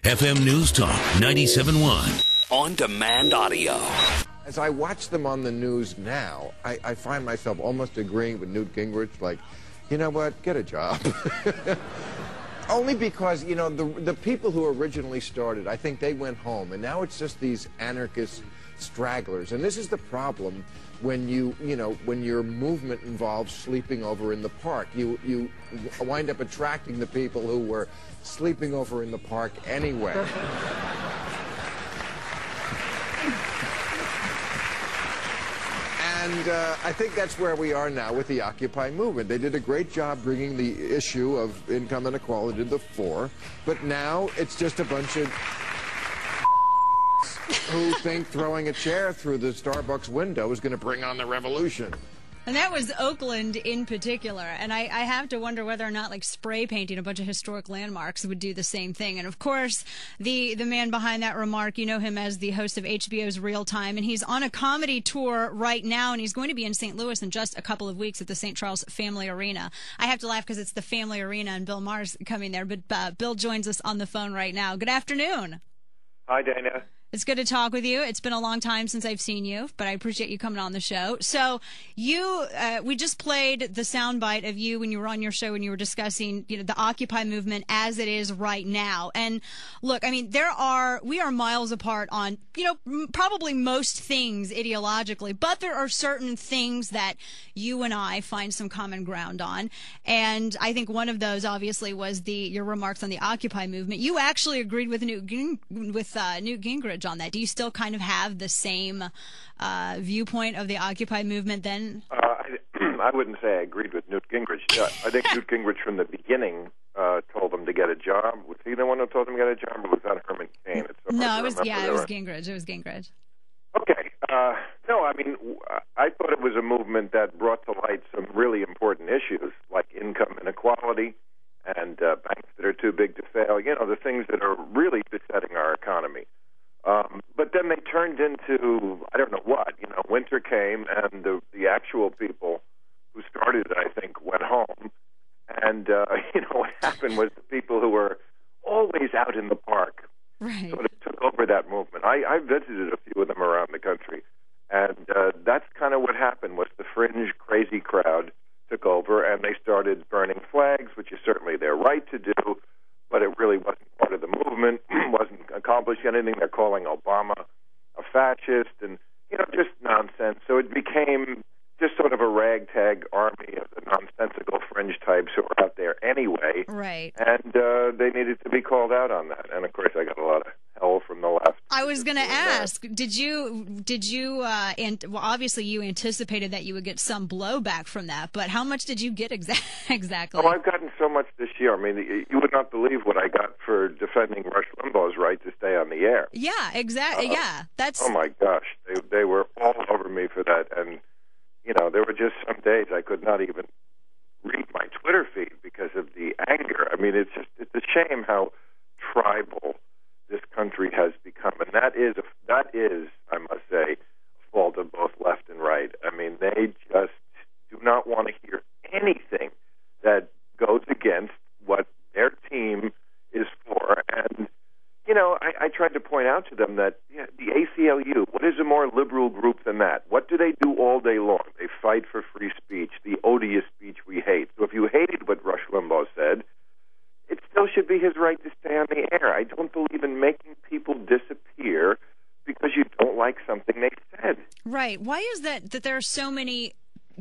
FM News Talk 97.1. On-demand audio. As I watch them on the news now, I find myself almost agreeing with Newt Gingrich, like, you know what, get a job. Only because, you know, the people who originally started, I think they went home, and now it's just these anarchist stragglers. And this is the problem when when your movement involves sleeping over in the park. You wind up attracting the people who were sleeping over in the park anyway. And I think that's where we are now with the Occupy movement. They did a great job bringing the issue of income inequality to the fore, but now it's just a bunch of who think throwing a chair through the Starbucks window is going to bring on the revolution. And that was Oakland in particular. And I have to wonder whether or not, like, spray painting a bunch of historic landmarks would do the same thing. And, of course, the man behind that remark, you know him as the host of HBO's Real Time. And he's on a comedy tour right now, and he's going to be in St. Louis in just a couple of weeks at the St. Charles Family Arena. I have to laugh because it's the Family Arena, and Bill Maher's coming there. But Bill joins us on the phone right now. Good afternoon. Hi, Dana. It's good to talk with you. It's been a long time since I've seen you, but I appreciate you coming on the show. So we just played the soundbite of you when you were on your show when you were discussing, the Occupy movement as it is right now. And look, I mean, we are miles apart on, probably most things ideologically, but there are certain things that you and I find some common ground on. And I think one of those obviously was your remarks on the Occupy movement. You actually agreed with Newt Gingrich on that. Do you still kind of have the same viewpoint of the Occupy movement then? I wouldn't say I agreed with Newt Gingrich. I think Newt Gingrich from the beginning told them to get a job. Was he the one who told them to get a job, or was that Herman Cain? No, it was Gingrich. It was Gingrich. Okay. No, I mean, I thought it was a movement that brought to light some really important issues like income inequality and banks that are too big to fail, the things that are really besetting our economy. But then they turned into, I don't know what, winter came and the actual people who started it, I think, went home. And, what happened was the people who were always out in the park sort of took over that movement. I visited a few of them around the country. And that's kind of what happened was the fringe, crazy crowd took over and they started burning flags, which is certainly their right to do. But it really wasn't part of the movement, wasn't accomplishing anything. They're calling Obama a fascist and, just nonsense. So it became just sort of a ragtag army of the nonsensical fringe types who were out there anyway. Right. And they needed to be called out on that. And, of course, I got a lot of hell from the left. I was going to ask, did you, obviously you anticipated that you would get some blowback from that, but how much did you get exactly? Oh, I've gotten so much this year. I mean, you would not believe what I got for defending Rush Limbaugh's right to stay on the air. Yeah, exactly. That's. Oh my gosh, they were all over me for that, and there were just some days I could not even read my Twitter feed because of the anger. I mean, it's a shame how tribal this country has become, and that is, I must say, a fault of both left and right. I mean, they just do not want to hear anything that goes against what their team is for. And, I tried to point out to them that the ACLU, what is a more liberal group than that? What do they do all day long? They fight for free speech, the odious speech we hate. So if you hated what Rush Limbaugh said, it still should be his right to stay on the air. I don't believe in making people disappear because you don't like something they said. Right. Why is that there are so many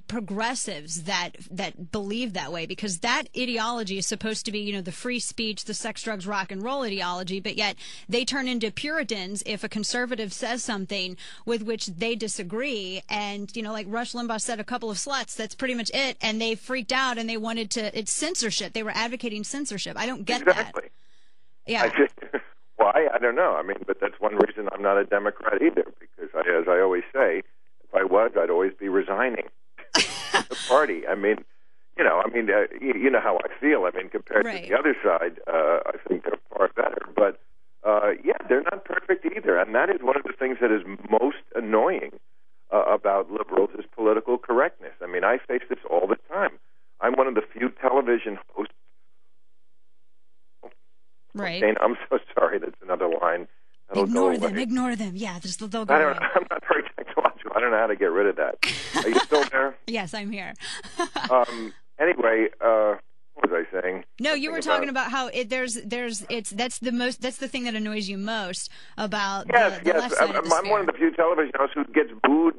progressives that believe that way? Because that ideology is supposed to be, the free speech, the sex, drugs, rock and roll ideology, but yet they turn into Puritans if a conservative says something with which they disagree. And, like Rush Limbaugh said, a couple of sluts, that's pretty much it. And they freaked out and they wanted it's censorship. They were advocating censorship. I don't get that. Yeah. Why? I don't know. I mean, but that's one reason I'm not a Democrat either, because as I always say, if I was, I'd always be resigning the party. I mean, you know how I feel. I mean, compared to the other side, I think they're far better. But they're not perfect either, and that is one of the things that is most annoying about liberals is political correctness. I mean, I face this all the time. I'm one of the few television hosts. Right. Dana, I'm so sorry. That's another line. That'll Ignore go them, away. ignore them. Yeah, they'll go I away. don't. I'm not very technological. I don't know how to get rid of that. Are you still there? Yes, I'm here. Anyway, what was I saying? No, you were talking about how that's the thing that annoys you most about the left side of the I'm one of the few television hosts who gets booed,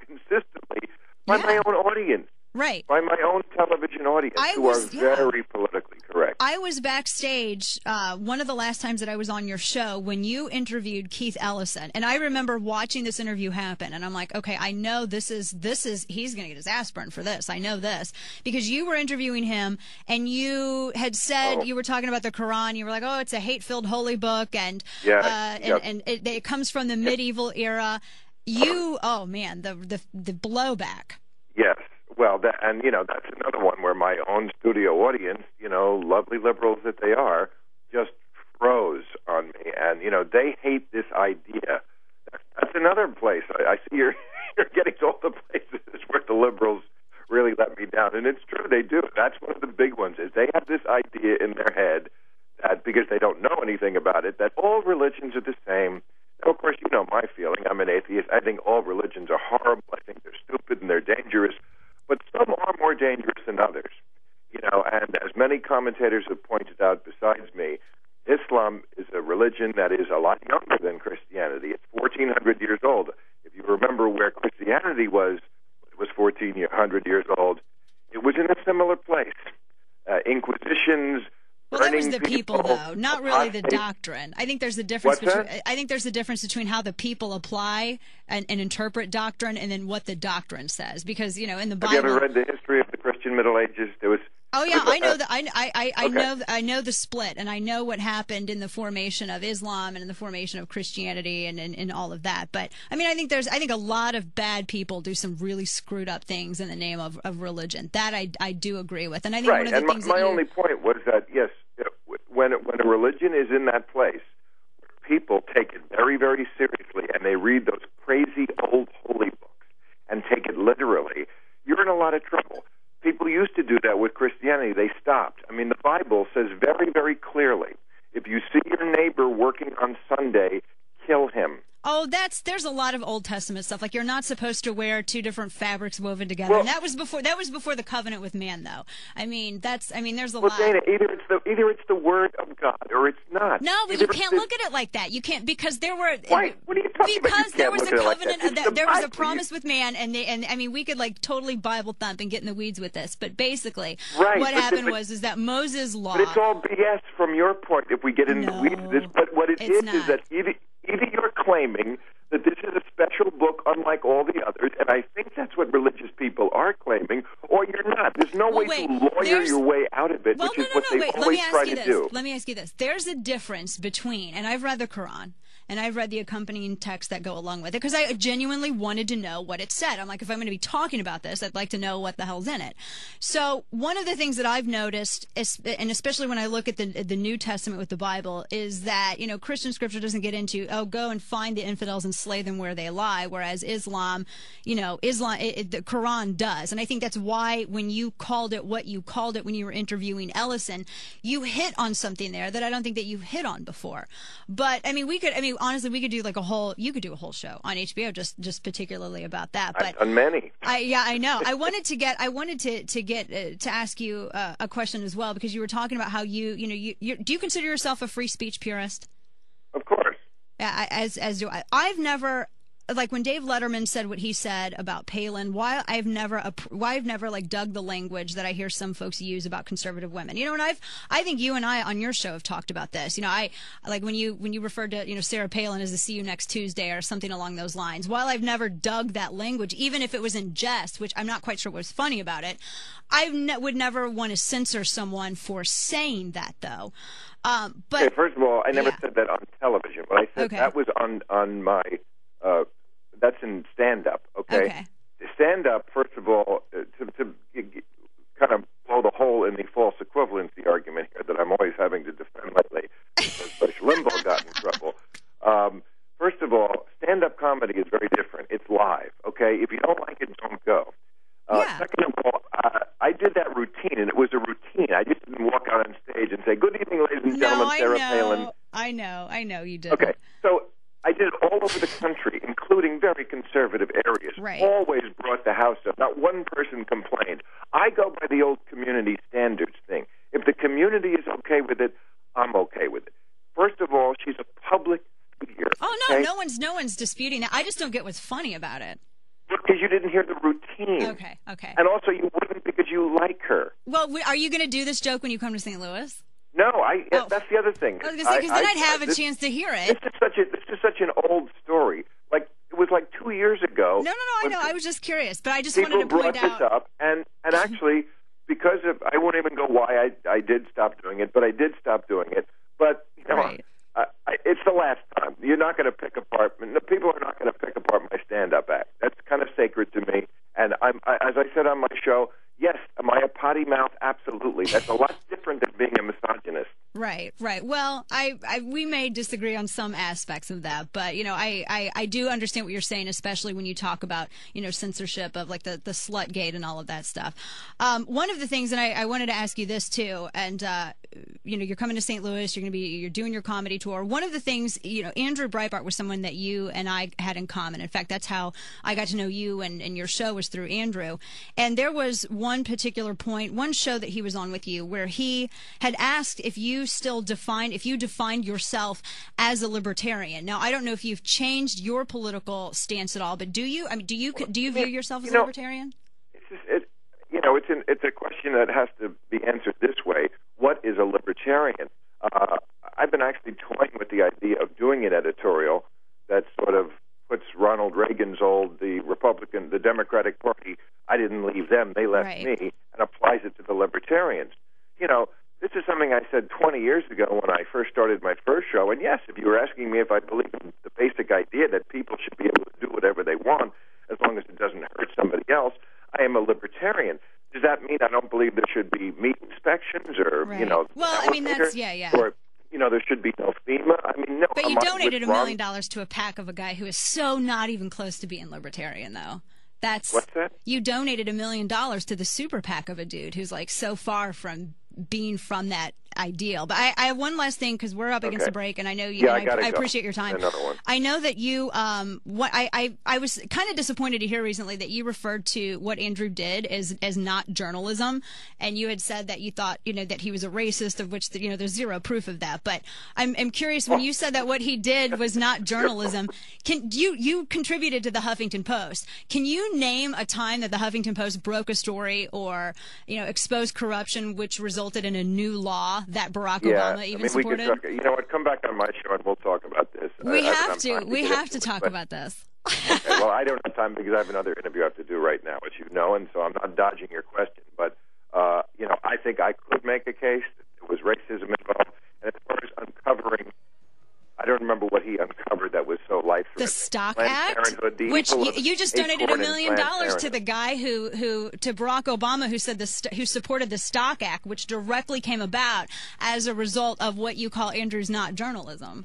consistently by my own audience. Right. By my own television audience, who are very politically correct. I was backstage one of the last times that I was on your show when you interviewed Keith Ellison, and I remember watching this interview happen, and I'm like, okay, I know this is he's going to get his ass burned for this. I know this because you were interviewing him, and you had said you were talking about the Quran. You were like, oh, it's a hate-filled holy book, and it comes from the medieval era. Oh man, the blowback. Yes. Well, that's another one where my own studio audience, lovely liberals that they are, just froze on me. And, they hate this idea. That's another place. I see you're getting to all the places where the liberals really let me down. And it's true, they do. That's one of the big ones, is they have this idea in their head that, because they don't know anything about it, that all religions are the same. Now, of course, you know my feeling. I'm an atheist. I think all religions are horrible. I think they're stupid and they're dangerous. But some are more dangerous than others, and as many commentators have pointed out besides me, Islam is a religion that is a lot younger than Christianity. It's 1,400 years old. If you remember where Christianity was, it was 1,400 years old. It was in a similar place. Inquisitions. Well, that was the people, though, not really the doctrine. I think there's a difference. I think there's a difference between how the people apply and interpret doctrine, and then what the doctrine says. Because in the Bible, have you ever read the history of the Christian Middle Ages? There was. Oh yeah, I know that. I know the split, and I know what happened in the formation of Islam and in the formation of Christianity and all of that. But I think a lot of bad people do some really screwed up things in the name of religion. That I do agree with, and I think one of the things. My only point was that yes, when a religion is in that place, people take it very, very seriously, and they read those crazy old holy books and take it literally. You're in a lot of trouble. People used to do that with Christianity. They stopped. The Bible says very, very clearly, if you see your neighbor working on Sunday, kill him. Oh, there's a lot of Old Testament stuff. Like you're not supposed to wear two different fabrics woven together. And that was before the covenant with man, though. There's a lot. Dana, either it's the word of God or it's not. No, but you can't look at it like that. You can't, because there were. Why? What are you talking about? Because there was a covenant. Like there was a promise with man, and we could totally Bible thump and get in the weeds with this. But basically, what happened was that Moses' law. But it's all BS from your point. If we get into the weeds of this, but what it is that either you're claiming that this is a special book unlike all the others, and I think that's what religious people are claiming, or you're not. There's no way to lawyer your way out of it, which is what they always try to do. Let me ask you this. There's a difference between, and I've read the Quran, and I've read the accompanying texts that go along with it, because I genuinely wanted to know what it said. I'm like, if I'm going to be talking about this, I'd like to know what the hell's in it. So one of the things that I've noticed, and especially when I look at the New Testament with the Bible, is that, Christian scripture doesn't get into, go and find the infidels and slay them where they lie, whereas Islam, the Quran does. And I think that's why when you called it what you called it when you were interviewing Ellison, you hit on something there that I don't think that you've hit on before. But, honestly, we could do you could do a whole show on HBO just particularly about that. But I've done many. I know. I wanted to ask you a question as well, because you were talking about how do you consider yourself a free speech purist? Of course. As do I. I've never, like when Dave Letterman said what he said about Palin, why I've never dug the language that I hear some folks use about conservative women. And I think you and I on your show have talked about this. I like when you referred to Sarah Palin as the "See You Next Tuesday" or something along those lines. While I've never dug that language, even if it was in jest, which I'm not quite sure what was funny about it, would never want to censor someone for saying that, though. But okay, first of all, I never said that on television. What I said that was on my. That's in stand-up, okay? Stand-up, first of all, to kind of blow the hole in the false equivalency argument here that I'm always having to defend lately, because Bush Limbaugh got in trouble. First of all, stand-up comedy is very different. It's live, okay? If you don't like it, don't go. Second of all, I did that routine, and it was a routine. I just didn't walk out on stage and say, "Good evening, ladies and gentlemen, Sarah Palin." I know you did. Okay, so I did it all over the country, including very conservative areas. Right. Always brought the house up. Not one person complained. I go by the old community standards thing. If the community is okay with it, I'm okay with it. First of all, she's a public figure. Oh no, okay? no one's disputing that. I just don't get what's funny about it. Because you didn't hear the routine. Okay. And also, you wouldn't because you like her. Well, are you going to do this joke when you come to St. Louis? No, that's the other thing. I was going to say, because then I'd have a chance to hear it. This is such an old story. Like, it was like 2 years ago. No, I know. I was just curious, but I just wanted to point out. People brought this up, and actually, because of, I won't even go why I did stop doing it, but I did stop doing it. But, you know, right. It's the last time. You're not going to pick apart, people are not going to pick apart my stand-up act. That's kind of sacred to me. And as I said on my show, yes, am I a potty mouth? Absolutely. That's a lot different than being a misogynist. Right. Well, we may disagree on some aspects of that, but you know, I do understand what you're saying, especially when you talk about, you know, censorship of like the slut gate and all of that stuff. One of the things, and I wanted to ask you this too, and you know, you're coming to St. Louis, you're doing your comedy tour. One of the things, you know, Andrew Breitbart was someone that you and I had in common. In fact, that's how I got to know you, and your show was through Andrew. And there was one particular point, one show that he was on with you, where he had asked if you defined yourself as a libertarian. Now, I don't know if you've changed your political stance at all, but do you? I mean, do you view yourself as a libertarian? It's a question that has to be answered this way. What is a libertarian? I've been actually toying with the idea of doing an editorial that sort of puts Ronald Reagan's the Democratic Party, I didn't leave them, they left right. me, and applies it to the libertarians. You know, this is something I said 20 years ago when I first started my first show. And yes, if you were asking me if I believe in the basic idea that people should be able to do whatever they want as long as it doesn't hurt somebody else, I am a libertarian. Does that mean I don't believe there should be meat inspections or, right. you know, well, I mean, that's, yeah. Or, you know, there should be no FEMA. I mean, no. But you donated $1 million to a PAC of a guy who is so not even close to being libertarian, though. What's that? You donated $1 million to the super PAC of a dude who's like so far from being from that ideal. But I have one last thing because we're up against the break, and I know you. Yeah, I appreciate your time. Another one. I know that you. I was kind of disappointed to hear recently that you referred to what Andrew did as not journalism, and you had said that you thought that he was a racist, of which there's zero proof of that. But I'm curious, when you said that what he did was not journalism, you contributed to the Huffington Post? Can you name a time that the Huffington Post broke a story or exposed corruption which resulted in a new law that Barack Obama even supported? We could talk, you know what? Come back on my show and we'll talk about this. We have to talk about this. Okay, well, I don't have time because I have another interview I have to do right now, as you know, and so I'm not dodging your question. But I think I could make a case that there was racism involved. And as far as uncovering, I don't remember what he uncovered that was so life-threatening. The Stock Act, which you just donated $1 million to the guy to Barack Obama, who supported the Stock Act, which directly came about as a result of what you call Andrew's not journalism.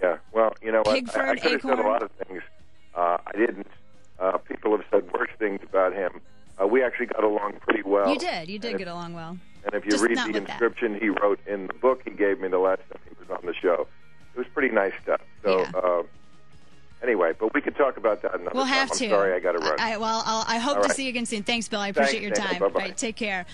Yeah, well, you know what? Pigford, I could have said a lot of things. I didn't. People have said worse things about him. We actually got along pretty well. You did. You did get along well. And if you Just read not the with inscription he wrote in the book he gave me the last time he was on the show, it was pretty nice stuff. So, yeah. Anyway, but we could talk about that another time. We'll have to. I'm sorry, I got to run. I hope to see you again soon. Thanks, Bill. I appreciate your time. Bye-bye. All right, take care.